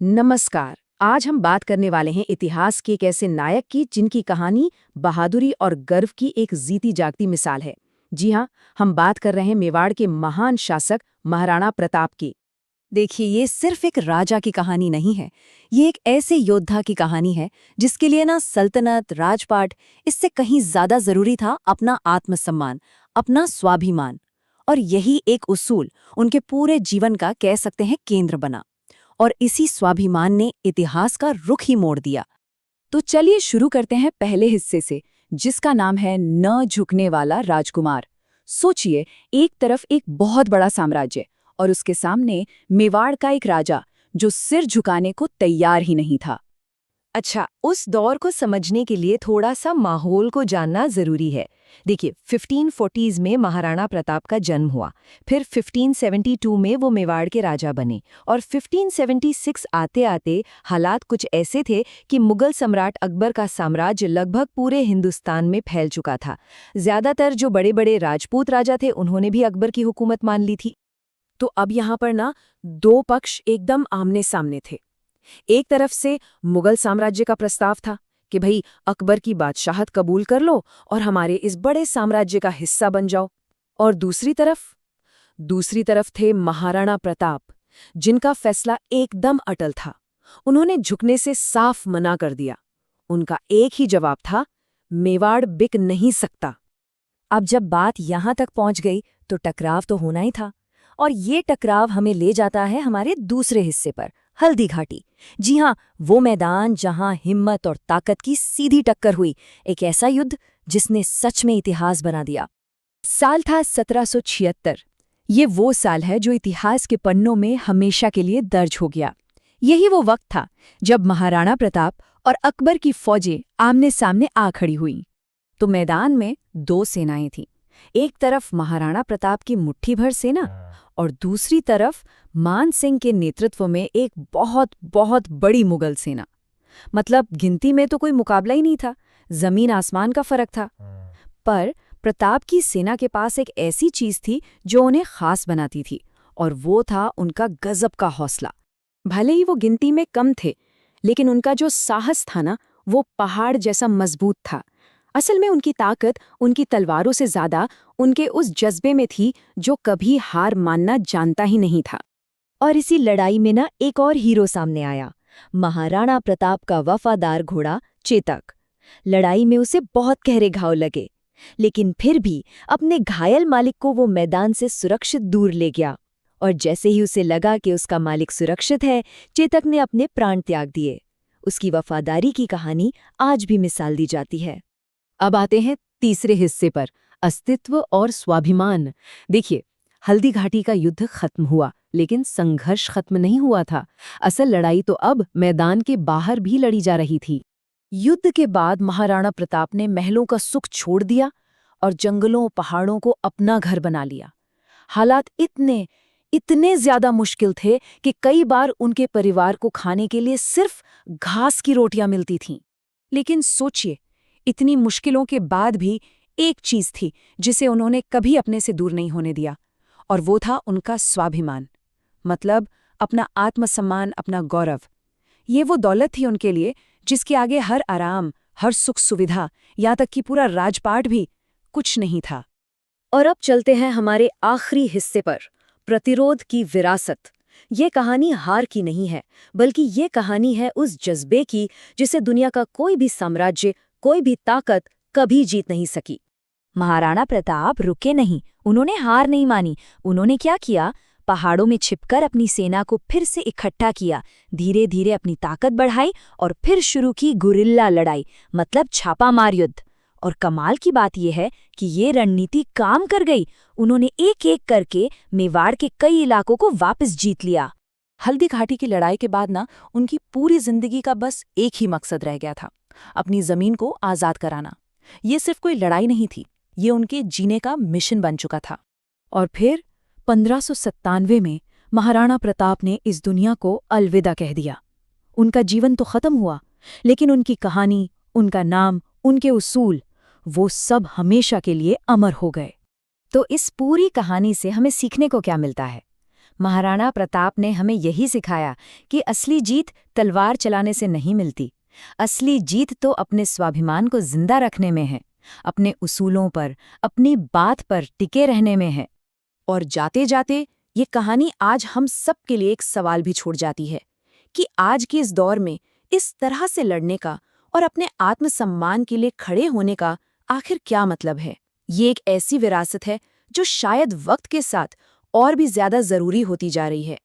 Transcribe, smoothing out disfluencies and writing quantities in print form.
नमस्कार। आज हम बात करने वाले हैं इतिहास के एक ऐसे नायक की जिनकी कहानी बहादुरी और गर्व की एक जीती जागती मिसाल है। जी हाँ, हम बात कर रहे हैं मेवाड़ के महान शासक महाराणा प्रताप की। देखिए, ये सिर्फ एक राजा की कहानी नहीं है। ये एक ऐसे योद्धा की कहानी है जिसके लिए ना सल्तनत, राजपाट, इससे कहीं ज्यादा जरूरी था अपना आत्मसम्मान, अपना स्वाभिमान। और यही एक उसूल उनके पूरे जीवन का कह सकते हैं केंद्र बना। और इसी स्वाभिमान ने इतिहास का रुख ही मोड़ दिया। तो चलिए शुरू करते हैं पहले हिस्से से, जिसका नाम है न झुकने वाला राजकुमार। सोचिए, एक तरफ एक बहुत बड़ा साम्राज्य और उसके सामने मेवाड़ का एक राजा जो सिर झुकाने को तैयार ही नहीं था। अच्छा, उस दौर को समझने के लिए थोड़ा सा माहौल को जानना जरूरी है। देखिए, 1540s में महाराणा प्रताप का जन्म हुआ, फिर 1572 में वो मेवाड़ के राजा बने, और 1576 आते आते हालात कुछ ऐसे थे कि मुगल सम्राट अकबर का साम्राज्य लगभग पूरे हिंदुस्तान में फैल चुका था। ज्यादातर जो बड़े बड़े राजपूत राजा थे उन्होंने भी अकबर की हुकूमत मान ली थी। तो अब यहाँ पर ना दो पक्ष एकदम आमने सामने थे। एक तरफ से मुगल साम्राज्य का प्रस्ताव था कि भाई अकबर की बादशाहत कबूल कर लो और हमारे इस बड़े साम्राज्य का हिस्सा बन जाओ। और दूसरी तरफ थे महाराणा प्रताप, जिनका फैसला एकदम अटल था। उन्होंने झुकने से साफ मना कर दिया। उनका एक ही जवाब था, मेवाड़ बिक नहीं सकता। अब जब बात यहाँ तक पहुँच गई तो टकराव तो होना ही था। और ये टकराव हमें ले जाता है हमारे दूसरे हिस्से पर, हल्दी घाटी। जी हाँ, वो मैदान जहाँ हिम्मत और ताकत की सीधी टक्कर हुई। एक ऐसा युद्ध जिसने सच में इतिहास बना दिया। साल था 1776। ये वो साल है जो इतिहास के पन्नों में हमेशा के लिए दर्ज हो गया। यही वो वक्त था जब महाराणा प्रताप और अकबर की फौजें आमने सामने आ खड़ी हुईं। तो मैदान में दो सेनाएं थीं। एक तरफ महाराणा प्रताप की मुट्ठी भर सेना और दूसरी तरफ मान सिंह के नेतृत्व में एक बहुत बहुत बड़ी मुगल सेना। मतलब गिनती में तो कोई मुकाबला ही नहीं था, जमीन आसमान का फर्क था। पर प्रताप की सेना के पास एक ऐसी चीज थी जो उन्हें खास बनाती थी, और वो था उनका गजब का हौसला। भले ही वो गिनती में कम थे, लेकिन उनका जो साहस था ना, वो पहाड़ जैसा मजबूत था। असल में उनकी ताकत उनकी तलवारों से ज्यादा उनके उस जज्बे में थी जो कभी हार मानना जानता ही नहीं था। और इसी लड़ाई में ना एक और हीरो सामने आया, महाराणा प्रताप का वफादार घोड़ा चेतक। लड़ाई में उसे बहुत गहरे घाव लगे, लेकिन फिर भी अपने घायल मालिक को वो मैदान से सुरक्षित दूर ले गया। और जैसे ही उसे लगा कि उसका मालिक सुरक्षित है, चेतक ने अपने प्राण त्याग दिए। उसकी वफादारी की कहानी आज भी मिसाल दी जाती है। अब आते हैं तीसरे हिस्से पर, अस्तित्व और स्वाभिमान। देखिए, हल्दी घाटी का युद्ध खत्म हुआ, लेकिन संघर्ष खत्म नहीं हुआ था। असल लड़ाई तो अब मैदान के बाहर भी लड़ी जा रही थी। युद्ध के बाद महाराणा प्रताप ने महलों का सुख छोड़ दिया और जंगलों पहाड़ों को अपना घर बना लिया। हालात इतने ज्यादा मुश्किल थे कि कई बार उनके परिवार को खाने के लिए सिर्फ घास की रोटियां मिलती थीं। लेकिन सोचिए, इतनी मुश्किलों के बाद भी एक चीज थी जिसे उन्होंने कभी अपने से दूर नहीं होने दिया, और वो था उनका स्वाभिमान। मतलब अपना आत्मसम्मान, अपना गौरव। ये वो दौलत थी उनके लिए जिसके आगे हर आराम, हर सुख सुविधा, यहाँ तक कि पूरा राजपाट भी कुछ नहीं था। और अब चलते हैं हमारे आखिरी हिस्से पर, प्रतिरोध की विरासत। ये कहानी हार की नहीं है, बल्कि ये कहानी है उस जज्बे की जिसे दुनिया का कोई भी साम्राज्य, कोई भी ताकत कभी जीत नहीं सकी। महाराणा प्रताप रुके नहीं, उन्होंने हार नहीं मानी। उन्होंने क्या किया? पहाड़ों में छिपकर अपनी सेना को फिर से इकट्ठा किया, धीरे धीरे अपनी ताकत बढ़ाई और फिर शुरू की गुरिल्ला लड़ाई, मतलब छापामार युद्ध। और कमाल की बात यह है कि ये रणनीति काम कर गई। उन्होंने एक एक करके मेवाड़ के कई इलाकों को वापस जीत लिया। हल्दी घाटी की लड़ाई के बाद ना उनकी पूरी जिंदगी का बस एक ही मकसद रह गया था, अपनी जमीन को आजाद कराना। ये सिर्फ कोई लड़ाई नहीं थी, ये उनके जीने का मिशन बन चुका था। और फिर 1597 में महाराणा प्रताप ने इस दुनिया को अलविदा कह दिया। उनका जीवन तो खत्म हुआ, लेकिन उनकी कहानी, उनका नाम, उनके उसूल, वो सब हमेशा के लिए अमर हो गए। तो इस पूरी कहानी से हमें सीखने को क्या मिलता है? महाराणा प्रताप ने हमें यही सिखाया कि असली जीत तलवार चलाने से नहीं मिलती। असली जीत तो अपने स्वाभिमान को जिंदा रखने में है, अपने उसूलों पर, अपनी बात पर टिके रहने में है। और जाते जाते ये कहानी आज हम सब के लिए एक सवाल भी छोड़ जाती है कि आज के इस दौर में इस तरह से लड़ने का और अपने आत्मसम्मान के लिए खड़े होने का आखिर क्या मतलब है। ये एक ऐसी विरासत है जो शायद वक्त के साथ और भी ज्यादा जरूरी होती जा रही है।